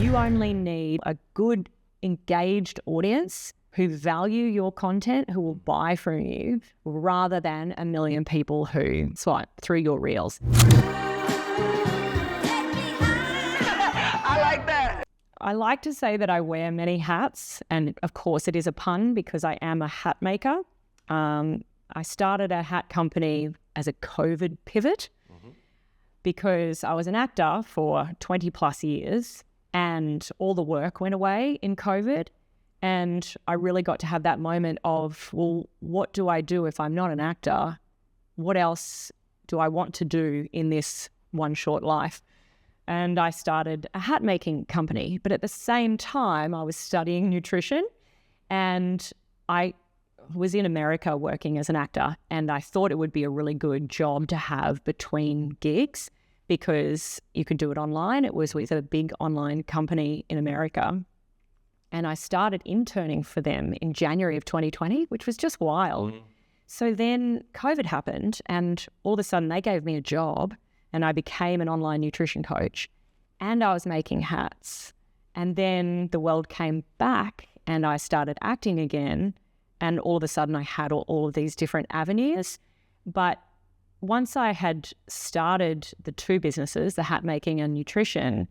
You only need a good, engaged audience who value your content, who will buy from you, rather than a million people who swipe through your reels. I like that. I like to say that I wear many hats, and of course it is a pun because I am a hat maker. I started a hat company as a COVID pivot because I was an actor for 20 plus years and all the work went away in COVID. And I really got to have that moment of, well, what do I do if I'm not an actor? What else do I want to do in this one short life? And I started a hat making company. But at the same time, I was studying nutrition, and I was in America working as an actor, and I thought it would be a really good job to have between gigs because you could do it online. It was with a big online company in America. And I started interning for them in January of 2020, which was just wild. So then COVID happened, and all of a sudden they gave me a job, and I became an online nutrition coach, and I was making hats. And then the world came back and I started acting again. And all of a sudden I had all of these different avenues. But once I had started the two businesses, the hat making and nutrition,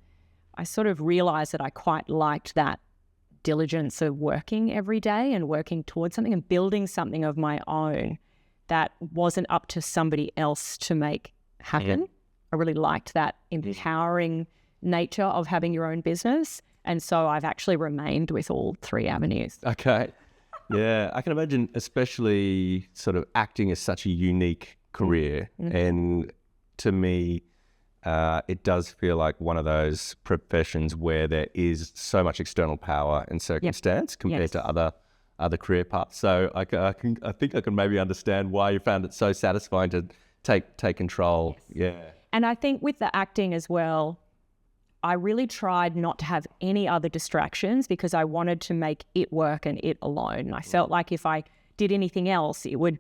I sort of realized that I quite liked that diligence of working every day and working towards something and building something of my own that wasn't up to somebody else to make happen. I really liked that empowering nature of having your own business. And so I've actually remained with all three avenues. Okay. Yeah, I can imagine, especially sort of acting is such a unique career. And to me, it does feel like one of those professions where there is so much external power and circumstance compared to other career paths. So I think I can maybe understand why you found it so satisfying to take control. Yeah. And I think with the acting as well, I really tried not to have any other distractions because I wanted to make it work and it alone. I felt like if I did anything else, it would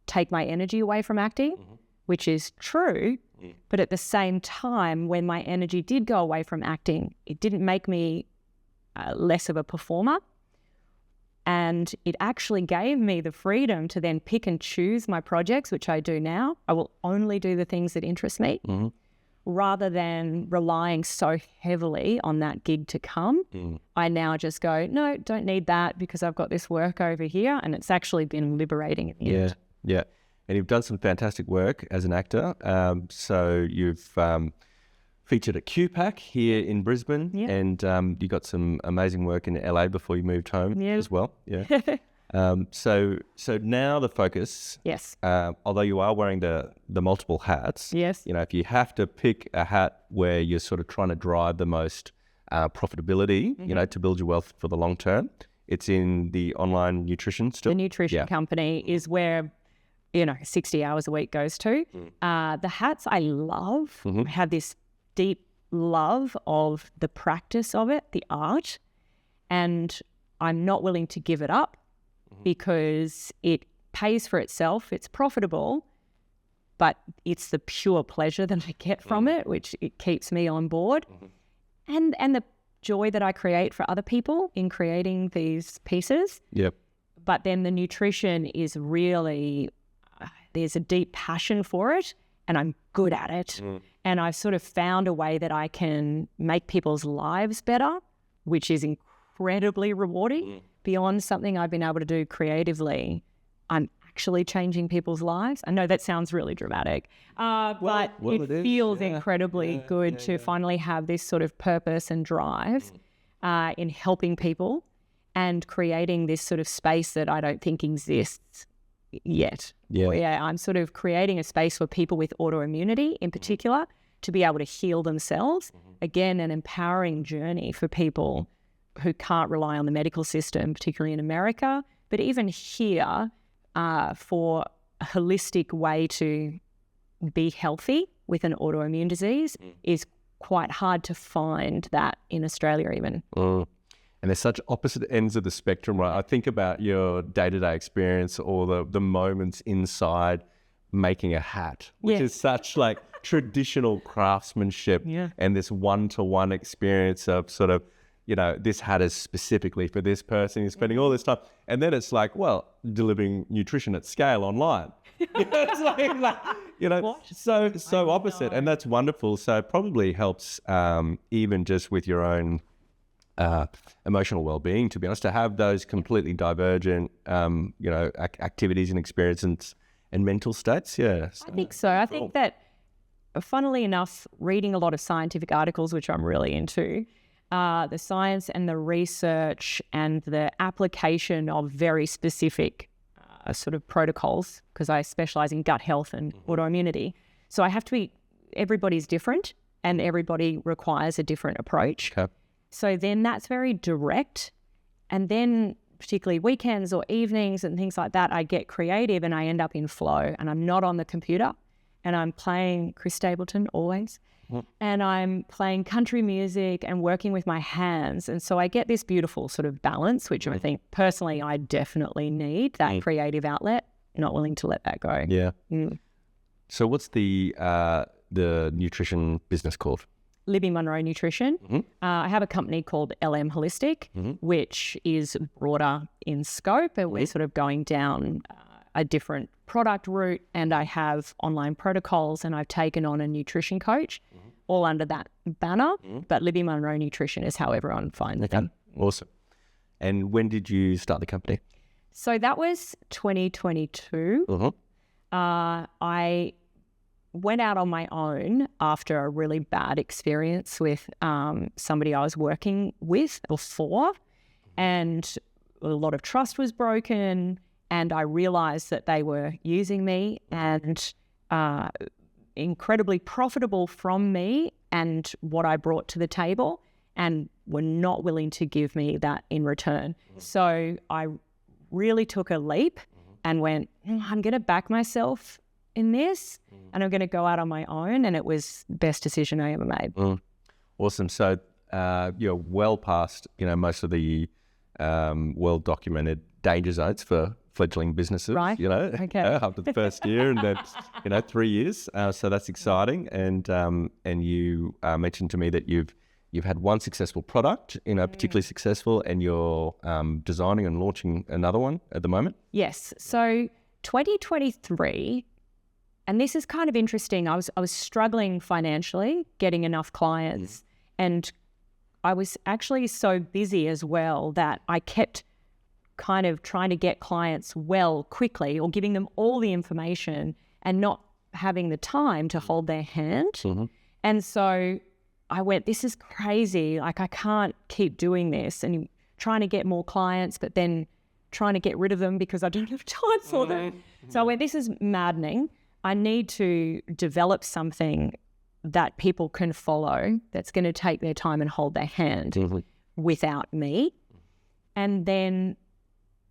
take my energy away from acting, which is true. But at the same time, when my energy did go away from acting, it didn't make me less of a performer. And it actually gave me the freedom to then pick and choose my projects, which I do now. I will only do the things that interest me. Rather than relying so heavily on that gig to come, I now just go, no, don't need that because I've got this work over here. And it's actually been liberating in the end. Yeah. And you've done some fantastic work as an actor. So you've featured at QPAC here in Brisbane, and you got some amazing work in LA before you moved home as well. Yeah. So now the focus, although you are wearing the multiple hats, you know, if you have to pick a hat where you're sort of trying to drive the most profitability, you know, to build your wealth for the long term, it's in the online nutrition still. The nutrition company is where, you know, 60 hours a week goes to. The hats I love. I have this deep love of the practice of it, the art, and I'm not willing to give it up because it pays for itself. It's profitable, but it's the pure pleasure that I get from it, which it keeps me on board. And the joy that I create for other people in creating these pieces. But then the nutrition is really, there's a deep passion for it and I'm good at it. And I've sort of found a way that I can make people's lives better, which is incredibly rewarding. Beyond something I've been able to do creatively, I'm actually changing people's lives. I know that sounds really dramatic, but it feels incredibly good to finally have this sort of purpose and drive in helping people and creating this sort of space that I don't think exists yet. I'm sort of creating a space for people with autoimmunity in particular to be able to heal themselves. Again, an empowering journey for people who can't rely on the medical system, particularly in America, but even here for a holistic way to be healthy with an autoimmune disease is quite hard to find that in Australia even. And there's such opposite ends of the spectrum, right? I think about your day-to-day experience or the moments inside making a hat, which Yeah. is such like traditional craftsmanship and this one-to-one experience of sort of, you know, this hat is specifically for this person. You're spending all this time. And then it's like, well, delivering nutrition at scale online. It's like, you know, What? so opposite. And that's wonderful. So it probably helps even just with your own emotional well-being, to be honest, to have those completely divergent, you know, activities and experiences and mental states. Yeah. So, I think so. I think that, funnily enough, reading a lot of scientific articles, which I'm really into, the science and the research and the application of very specific sort of protocols, because I specialize in gut health and autoimmunity. So I have to be, everybody's different and everybody requires a different approach. Okay. So then that's very direct. And then particularly weekends or evenings and things like that, I get creative and I end up in flow and I'm not on the computer and I'm playing Chris Stapleton always. And I'm playing country music and working with my hands. And so I get this beautiful sort of balance, which I think personally I definitely need, that creative outlet, not willing to let that go. Yeah. So what's the nutrition business called? Libby Munro Nutrition. I have a company called LM Holistic, which is broader in scope, and we're sort of going down a different product route, and I have online protocols, and I've taken on a nutrition coach, all under that banner. But Libby Munro Nutrition is how everyone finds them. Awesome. And when did you start the company? So that was 2022. I went out on my own after a really bad experience with somebody I was working with before, and a lot of trust was broken, and I realized that they were using me and incredibly profitable from me and what I brought to the table, and were not willing to give me that in return. So I really took a leap and went, I'm going to back myself in this and I'm going to go out on my own, and it was the best decision I ever made. Awesome. So you're well past, you know, most of the well-documented danger zones for fledgling businesses, Right. you know, Okay. after the first year and then, you know, 3 years. So that's exciting. And you mentioned to me that you've had one successful product, you know, particularly successful, and you're designing and launching another one at the moment. Yes. So 2023, and this is kind of interesting. I was struggling financially, getting enough clients, and I was actually so busy as well that I kept kind of trying to get clients well quickly, or giving them all the information and not having the time to hold their hand. And so I went, this is crazy. Like, I can't keep doing this and trying to get more clients, but then trying to get rid of them because I don't have time for them. So I went, this is maddening. I need to develop something that people can follow that's going to take their time and hold their hand without me. And then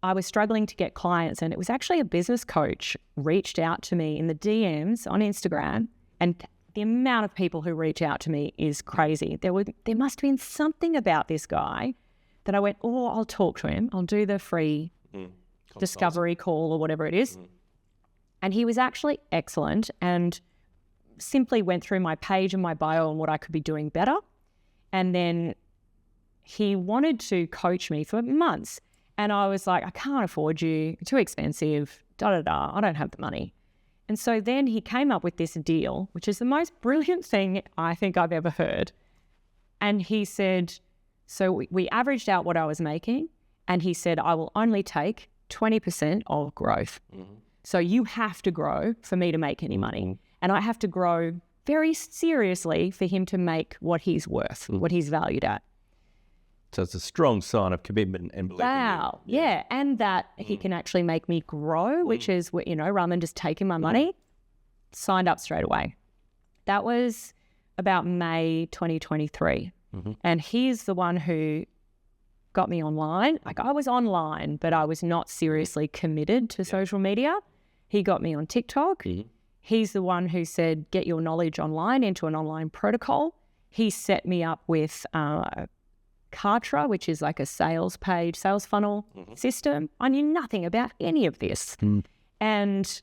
I was struggling to get clients, and it was actually a business coach reached out to me in the DMs on Instagram, and the amount of people who reach out to me is crazy. There must have been something about this guy that I went, oh, I'll talk to him. I'll do the free discovery call or whatever it is. And he was actually excellent, and simply went through my page and my bio and what I could be doing better. And then he wanted to coach me for months. And I was like, I can't afford you, too expensive, I don't have the money. And so then he came up with this deal, which is the most brilliant thing I think I've ever heard. And he said, so we averaged out what I was making, and he said, I will only take 20% of growth. So you have to grow for me to make any money. And I have to grow very seriously for him to make what he's worth, what he's valued at. So it's a strong sign of commitment and belief. Wow. Yeah. And that he can actually make me grow, which is, you know, rather than just taking my money, signed up straight away. That was about May 2023. And he's the one who got me online. Like, I was online, but I was not seriously committed to social media. He got me on TikTok. He's the one who said, get your knowledge online into an online protocol. He set me up with Kartra, which is like a sales funnel system. I knew nothing about any of this. And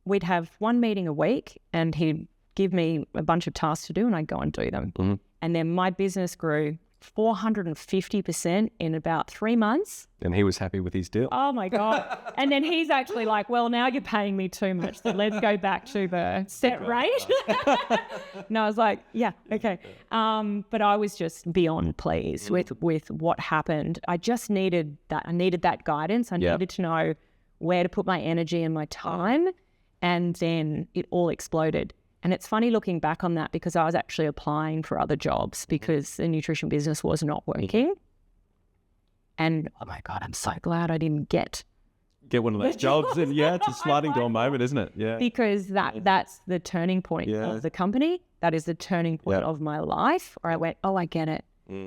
we'd have one meeting a week and he'd give me a bunch of tasks to do and I'd go and do them. Mm-hmm. And then my business grew 450% in about 3 months. And he was happy with his deal. Oh my God. And then he's actually like, well, now you're paying me too much, so let's go back to the set rate. And I was like, yeah, okay. But I was just beyond pleased with what happened. I just needed that. I needed that guidance. I needed to know where to put my energy and my time. And then it all exploded. And it's funny looking back on that because I was actually applying for other jobs because the nutrition business was not working. And oh my God, I'm so glad I didn't get one of those jobs. And it's a sliding door moment, isn't it? Yeah. Because that's the turning point of the company. That is the turning point of my life where I went, oh, I get it.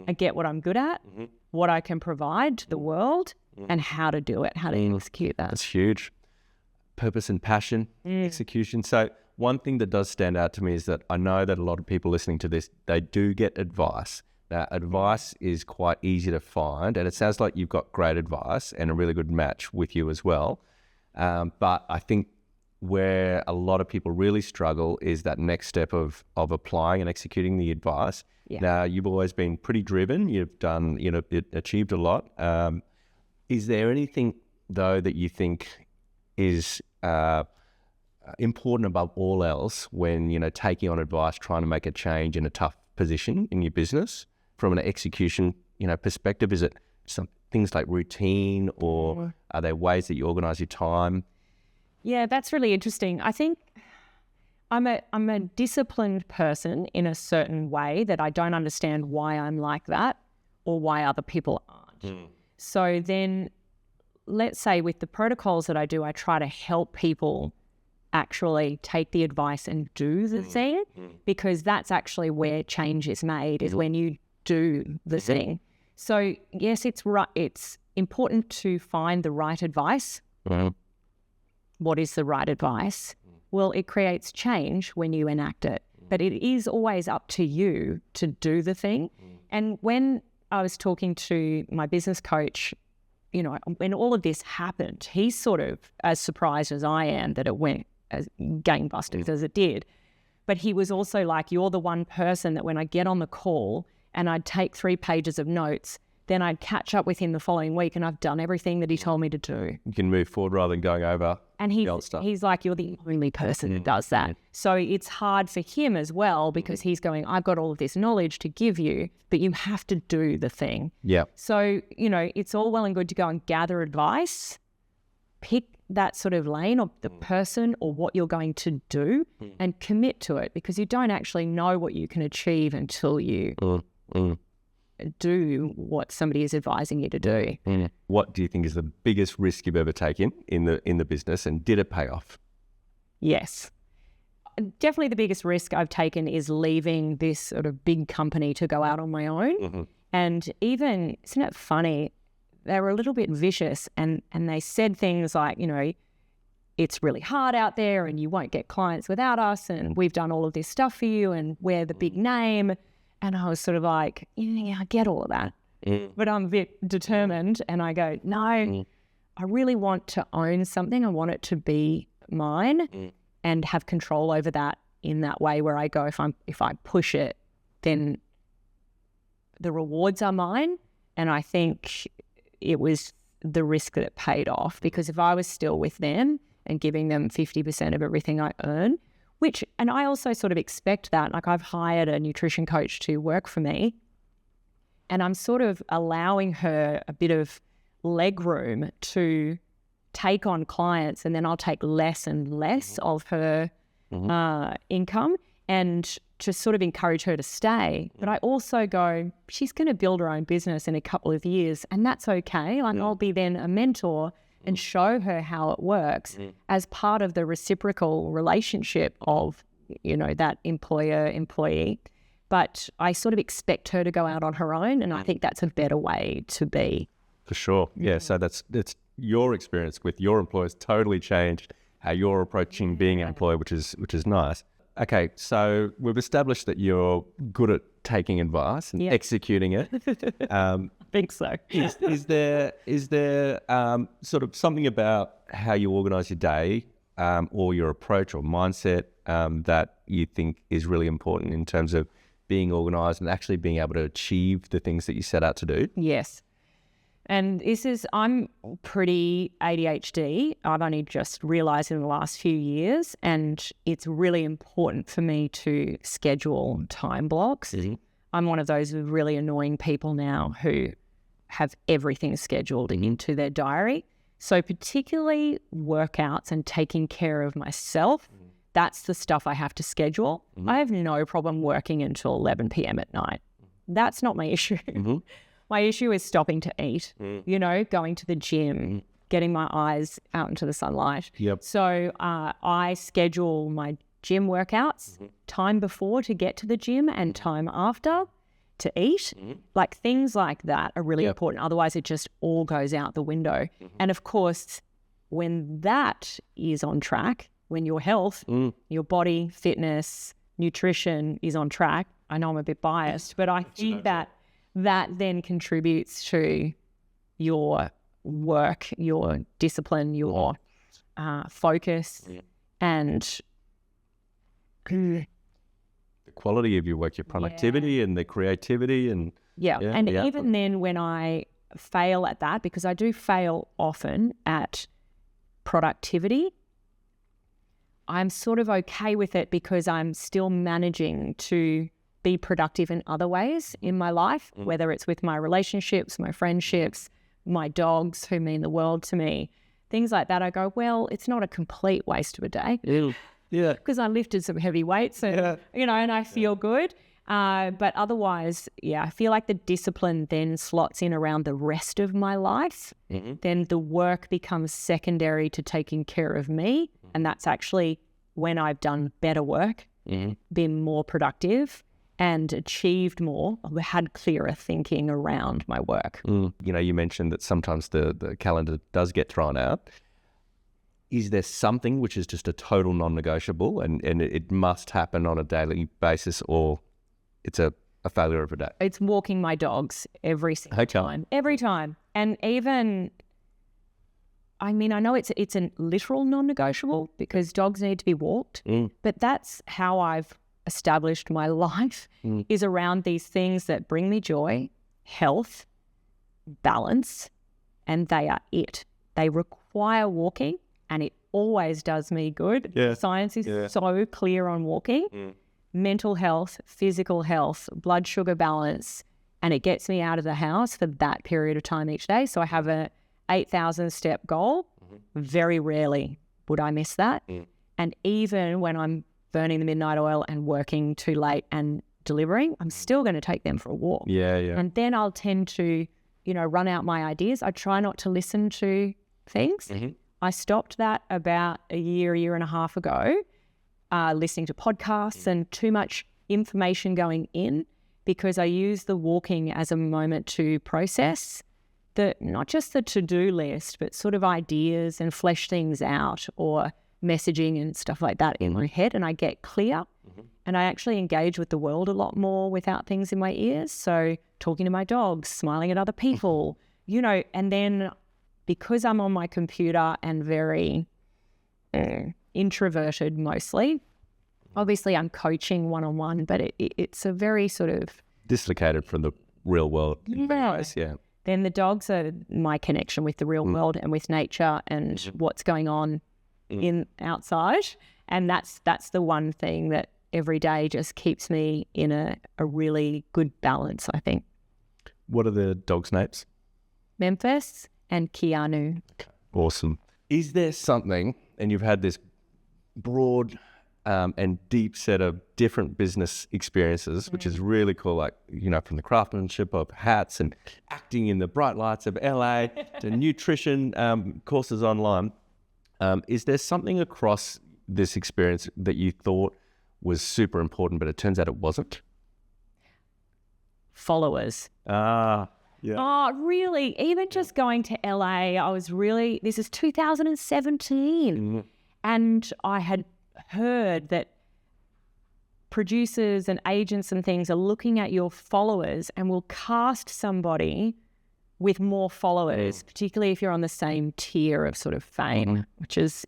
I get what I'm good at, what I can provide to the world and how to do it, how to execute that. That's huge. Purpose and passion, execution. So one thing that does stand out to me is that I know that a lot of people listening to this, they do get advice. Now, advice is quite easy to find, and it sounds like you've got great advice and a really good match with you as well. But I think where a lot of people really struggle is that next step of applying and executing the advice. Yeah. Now, you've always been pretty driven. You've done, achieved a lot. Is there anything, though, that you think is important above all else when, taking on advice, trying to make a change in a tough position in your business from an execution, perspective? Is it some things like routine, or are there ways that you organize your time? Yeah, that's really interesting. I think I'm a disciplined person in a certain way that I don't understand why I'm like that or why other people aren't. So then let's say with the protocols that I do, I try to help people actually take the advice and do the thing, because that's actually where change is made, is when you do the thing. So yes, it's important to find the right advice. What is the right advice? Well, it creates change when you enact it, but it is always up to you to do the thing. And when I was talking to my business coach, when all of this happened, he's sort of as surprised as I am that it went as gangbusters as it did. But he was also like, you're the one person that when I get on the call and I'd take 3 pages of notes, then I'd catch up with him the following week and I've done everything that he told me to do. You can move forward rather than going over the old stuff. He's like, you're the only person that does that. So it's hard for him as well because he's going, I've got all of this knowledge to give you, but you have to do the thing. Yeah. So, it's all well and good to go and gather advice, pick that sort of lane of the person or what you're going to do and commit to it, because you don't actually know what you can achieve until you do what somebody is advising you to do. What do you think is the biggest risk you've ever taken in the business, and did it pay off? Yes. Definitely the biggest risk I've taken is leaving this sort of big company to go out on my own. And even, isn't it funny, they were a little bit vicious and they said things like, it's really hard out there and you won't get clients without us and we've done all of this stuff for you and we're the big name. And I was sort of like, yeah, I get all of that. But I'm a bit determined and I go, no, I really want to own something. I want it to be mine and have control over that in that way where I go, if I push it, then the rewards are mine. And I think it was the risk that it paid off, because if I was still with them and giving them 50% of everything I earn, and I also sort of expect that, like I've hired a nutrition coach to work for me and I'm sort of allowing her a bit of leg room to take on clients, and then I'll take less and less of her income and to sort of encourage her to stay. But I also go, she's going to build her own business in a couple of years and that's okay. Like I'll be then a mentor and show her how it works as part of the reciprocal relationship of, that employer-employee. But I sort of expect her to go out on her own, and I think that's a better way to be. For sure. Yeah, so that's your experience with your employers totally changed how you're approaching being an employer, which is nice. Okay, so we've established that you're good at taking advice and executing it. I think so. Is there sort of something about how you organise your day or your approach or mindset that you think is really important in terms of being organised and actually being able to achieve the things that you set out to do? Yes. And I'm pretty ADHD. I've only just realised in the last few years, and it's really important for me to schedule time blocks. Mm-hmm. I'm one of those really annoying people now who have everything scheduled into their diary. So particularly workouts and taking care of myself, that's the stuff I have to schedule. Mm-hmm. I have no problem working until 11 p.m. at night. That's not my issue. Mm-hmm. My issue is stopping to eat, going to the gym, getting my eyes out into the sunlight. Yep. So I schedule my gym workouts, time before to get to the gym and time after to eat. Like things like that are really important. Otherwise, it just all goes out the window. And of course, when that is on track, when your health, your body, fitness, nutrition is on track, I know I'm a bit biased, but I think that then contributes to your work, your discipline, your focus, and the quality of your work, your productivity and the creativity. And even then when I fail at that, because I do fail often at productivity, I'm sort of okay with it because I'm still managing to be productive in other ways in my life, whether it's with my relationships, my friendships, my dogs who mean the world to me, things like that. I go, well, it's not a complete waste of a day. Yeah. Because I lifted some heavy weights and, and I feel good. But otherwise, I feel like the discipline then slots in around the rest of my life. Mm-hmm. Then the work becomes secondary to taking care of me. And that's actually when I've done better work, been more productive, and achieved more. I had clearer thinking around my work. You mentioned that sometimes the calendar does get thrown out. Is there something which is just a total non-negotiable and it must happen on a daily basis, or it's a failure of a day? It's walking my dogs every single time. Every time. And even, I know it's a literal non-negotiable because dogs need to be walked, but that's how I've established my life is around these things that bring me joy, health, balance, and they are it. They require walking, and it always does me good. Yeah. Science is so clear on walking. Mental health, physical health, blood sugar balance, and it gets me out of the house for that period of time each day. So I have a 8,000 step goal. Very rarely would I miss that. And even when I'm burning the midnight oil and working too late and delivering, I'm still going to take them for a walk. Yeah. And then I'll tend to, run out my ideas. I try not to listen to things. I stopped that about a year and a half ago, listening to podcasts and too much information going in, because I use the walking as a moment to process not just the to-do list, but sort of ideas and flesh things out, or messaging and stuff like that in my head, and I get clear and I actually engage with the world a lot more without things in my ears. So talking to my dogs, smiling at other people, and then because I'm on my computer and very introverted mostly, obviously I'm coaching one-on-one, but it's a very sort of dislocated from the real world in many ways. Then the dogs are my connection with the real world and with nature and what's going on in outside, and that's the one thing that every day just keeps me in a really good balance, I think. What are the dogs' names? Memphis and Keanu. Okay. Awesome. Is there something, and you've had this broad and deep set of different business experiences, which is really cool, like, from the craftsmanship of hats and acting in the bright lights of LA to nutrition courses online. Is there something across this experience that you thought was super important, but it turns out it wasn't? Followers. Yeah. Oh, really? Even just going to LA, this is 2017. And I had heard that producers and agents and things are looking at your followers and will cast somebody with more followers, particularly if you're on the same tier of sort of fame, which is,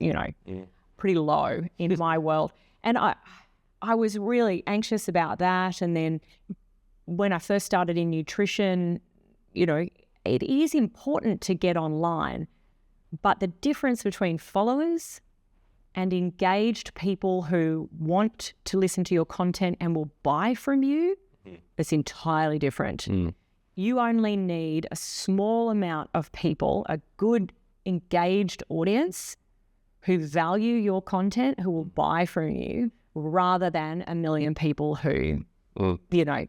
pretty low in my world. And I was really anxious about that. And then when I first started in nutrition, you know, it is important to get online, but the difference between followers and engaged people who want to listen to your content and will buy from you is entirely different. You only need a small amount of people, a good engaged audience who value your content, who will buy from you, rather than a million people who, you know,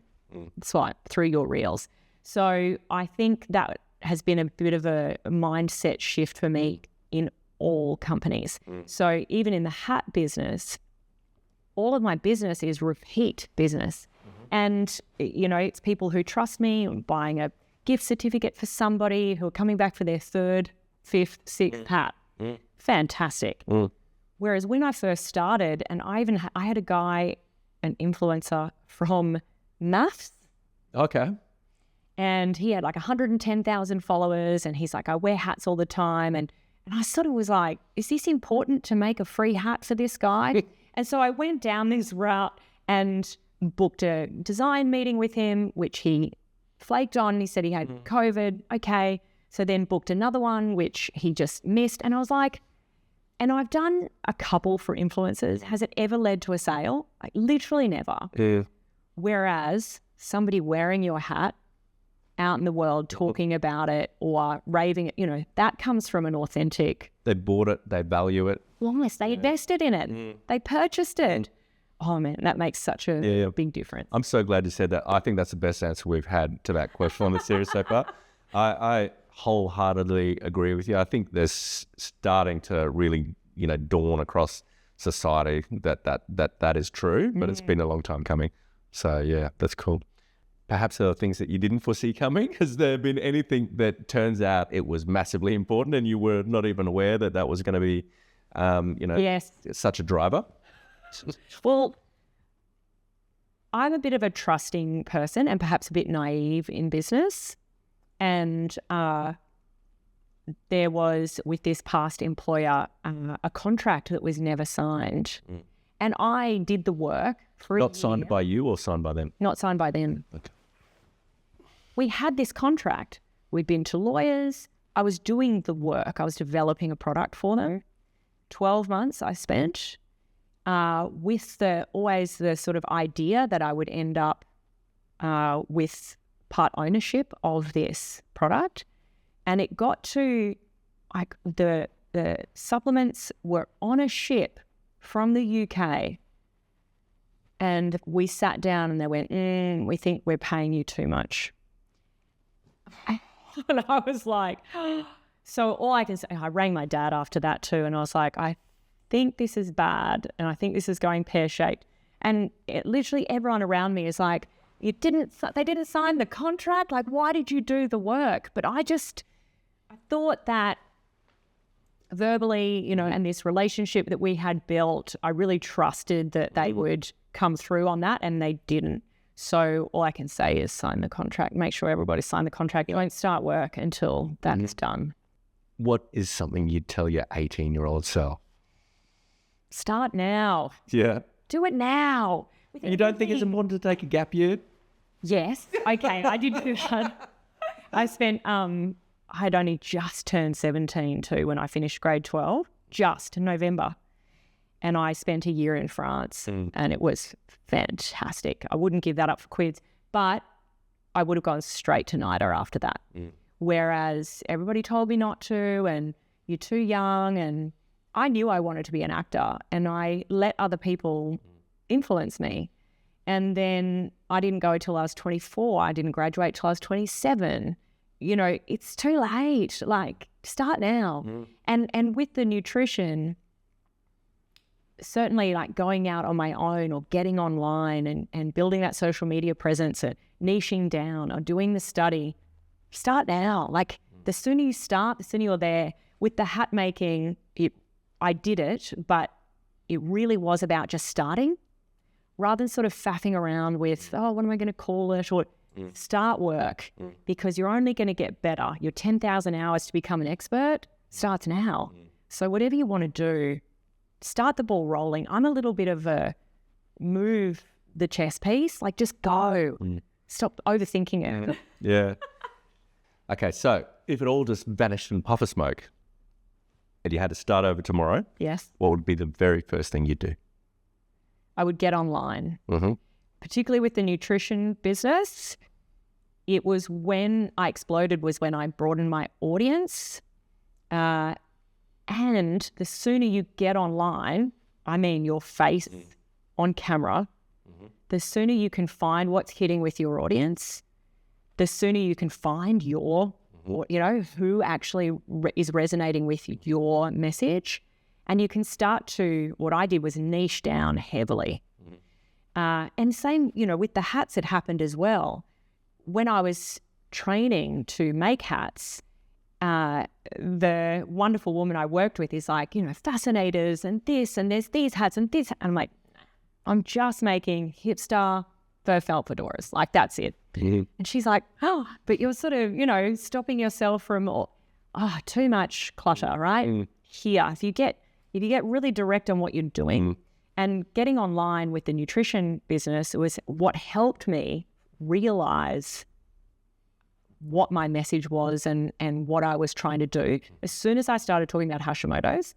swipe through your reels. So I think that has been a bit of a mindset shift for me in all companies. So even in the hat business, all of my business is repeat business. And, you know, it's people who trust me, buying a gift certificate for somebody, who are coming back for their third, fifth, sixth hat. Fantastic. Whereas when I first started, and I had a guy, an influencer from maths. Okay. And he had like 110,000 followers, and he's like, I wear hats all the time. And I sort of was like, is this important to make a free hat for this guy? And so I went down this route and booked a design meeting with him, which he flaked on. He said he had COVID. Okay. So then booked another one, which he just missed. And I was like, and I've done a couple for influencers. Has it ever led to a sale? Like literally never. Yeah. Whereas somebody wearing your hat out in the world talking about it or raving it, you know, that comes from an authentic. They bought it, they value it. Yes, they invested in it. They purchased it. Oh man, that makes such a big difference. I'm so glad you said that. I think that's the best answer we've had to that question on the series so far. I wholeheartedly agree with you. I think there's starting to really, you know, dawn across society that is true, but it's been a long time coming. So yeah, that's cool. Perhaps there are things that you didn't foresee coming. Has there been anything that turns out it was massively important and you were not even aware that was going to be, you know, yes, such a driver? Well, I'm a bit of a trusting person and perhaps a bit naive in business. And there was, with this past employer, a contract that was never signed. And I did the work for a year. Not signed by you or signed by them? Not signed by them. Okay. We had this contract. We'd been to lawyers. I was doing the work. I was developing a product for them. 12 months I spent with always the sort of idea that I would end up with part ownership of this product. And it got to, like, the supplements were on a ship from the UK. And we sat down and they went, we think we're paying you too much. And I was like, so all I can say, I rang my dad after that too. And I was like, I think this is bad. And I think this is going pear-shaped. And literally everyone around me is like, they didn't sign the contract. Like, why did you do the work? But I thought that verbally, you know, and this relationship that we had built, I really trusted that they would come through on that, and they didn't. So all I can say is sign the contract. Make sure everybody signed the contract. You won't start work until that is done. What is something you'd tell your 18-year-old self? Start now. Yeah. Do it now. You don't think it's important to take a gap year? Yes. Okay, I did do that. I spent, I had only just turned 17 too when I finished grade 12, just in November. And I spent a year in France and it was fantastic. I wouldn't give that up for quids, but I would have gone straight to NIDA after that. Whereas everybody told me not to, and you're too young, and I knew I wanted to be an actor, and I let other people influence me. And then I didn't go till I was 24. I didn't graduate till I was 27. You know, it's too late. Like, start now. And with the nutrition, certainly like going out on my own or getting online and building that social media presence and niching down or doing the study, start now. Like, the sooner you start, the sooner you're there. With the hat making, I did it, but it really was about just starting rather than sort of faffing around with, oh, what am I going to call it? Or start work, because you're only going to get better. Your 10,000 hours to become an expert starts now. So whatever you want to do, start the ball rolling. I'm a little bit of a move the chess piece, like just go. Stop overthinking it. Yeah. Okay, so if it all just vanished in a puff of smoke and you had to start over tomorrow, Yes. what would be the very first thing you'd do? I would get online, Mm-hmm. particularly with the nutrition business. It was when I exploded was when I broadened my audience. And the sooner you get online, I mean your face on camera, the sooner you can find what's hitting with your audience, the sooner you can find your, who actually is resonating with your message. And you can start to, what I did was niche down heavily. And same, with the hats, it happened as well. When I was training to make hats, the wonderful woman I worked with is like, fascinators and this, and there's these hats and this. And I'm like, I'm just making hipster fur felt fedoras. Like, that's it. And she's like, oh, but you're sort of, stopping yourself from too much clutter, right? Here, if you get really direct on what you're doing and getting online with the nutrition business, it was what helped me realize what my message was and what I was trying to do. As soon as I started talking about Hashimoto's,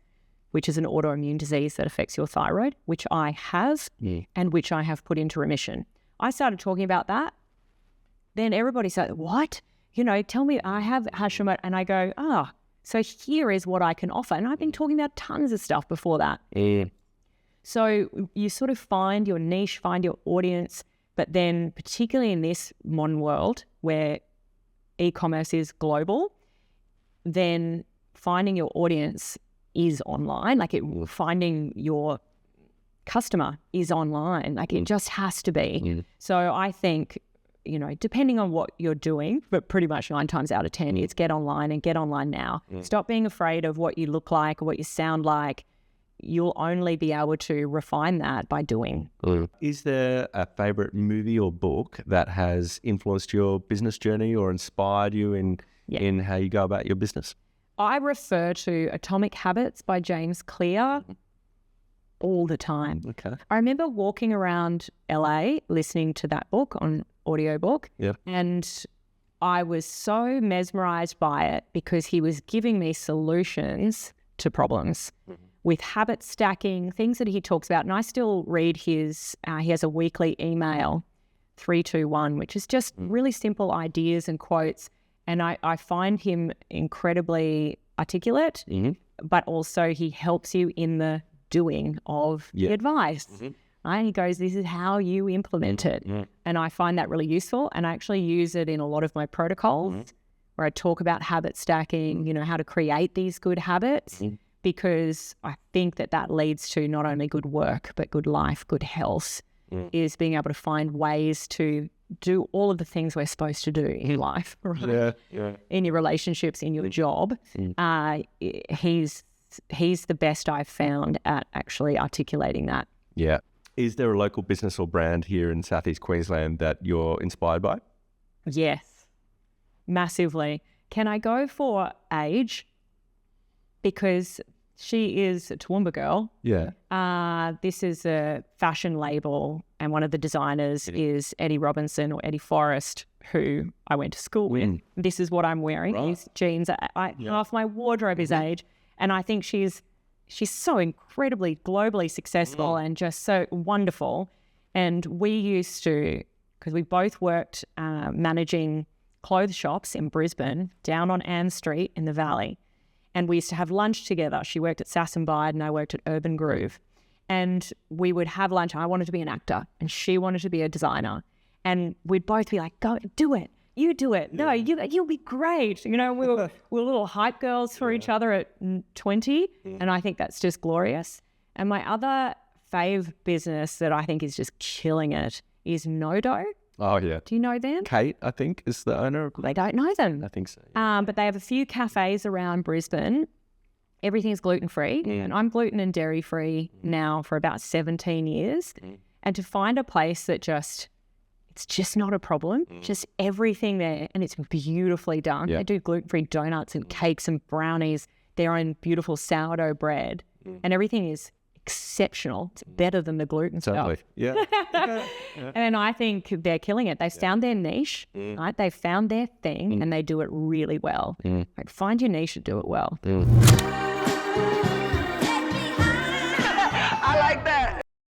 which is an autoimmune disease that affects your thyroid, which I have and which I have put into remission. I started talking about that. Then everybody said, what? Tell me I have Hashimoto. And I go, so here is what I can offer. And I've been talking about tons of stuff before that. So you sort of find your niche, find your audience, but then particularly in this modern world where e-commerce is global, then finding your audience is online. Like finding your customer is online. Like it just has to be. So I think, depending on what you're doing, but pretty much 9 times out of 10, it's get online and get online now. Stop being afraid of what you look like or what you sound like. You'll only be able to refine that by doing. Is there a favorite movie or book that has influenced your business journey or inspired you in how you go about your business? I refer to Atomic Habits by James Clear all the time. Okay. I remember walking around LA listening to that book on audiobook, and I was so mesmerized by it because he was giving me solutions to problems with habit stacking, things that he talks about. And I still read his, he has a weekly email, 321, which is just really simple ideas and quotes. And I find him incredibly articulate, but also he helps you in the doing of the advice. Right? He goes, this is how you implement it. And I find that really useful. And I actually use it in a lot of my protocols where I talk about habit stacking, how to create these good habits, because I think that leads to not only good work, but good life, good health, is being able to find ways to do all of the things we're supposed to do in life, right? In your relationships, in your job. He's the best I've found at actually articulating that. Yeah. Is there a local business or brand here in Southeast Queensland that you're inspired by? Yes, massively. Can I go for age? Because she is a Toowoomba girl. This is a fashion label, and one of the designers is Eddie Robinson or Eddie Forrest, who I went to school with. This is what I'm wearing. These jeans. Half my wardrobe is age, and I think she's so incredibly globally successful and just so wonderful. And we used to, because we both worked managing clothes shops in Brisbane, down on Ann Street in the Valley. And we used to have lunch together. She worked at Sass and Bide and I worked at Urban Groove. And we would have lunch. I wanted to be an actor and she wanted to be a designer. And we'd both be like, go, do it. You do it. No, you'll be great. We were little hype girls for each other at 20. And I think that's just glorious. And my other fave business that I think is just killing it is Nodo. Oh, yeah. Do you know them? Kate, I think, is the owner. They don't know them. I think so. But they have a few cafes around Brisbane. Everything's gluten-free. And I'm gluten and dairy-free now for about 17 years. And to find a place that it's just not a problem. Just everything there. And it's beautifully done. They do gluten-free donuts and cakes and brownies, their own beautiful sourdough bread. And everything is exceptional. It's better than the gluten Totally. stuff. Yeah. And I think they're killing it. They found their niche, right? They found their thing and they do it really well. Like, find your niche and do it well. I like that.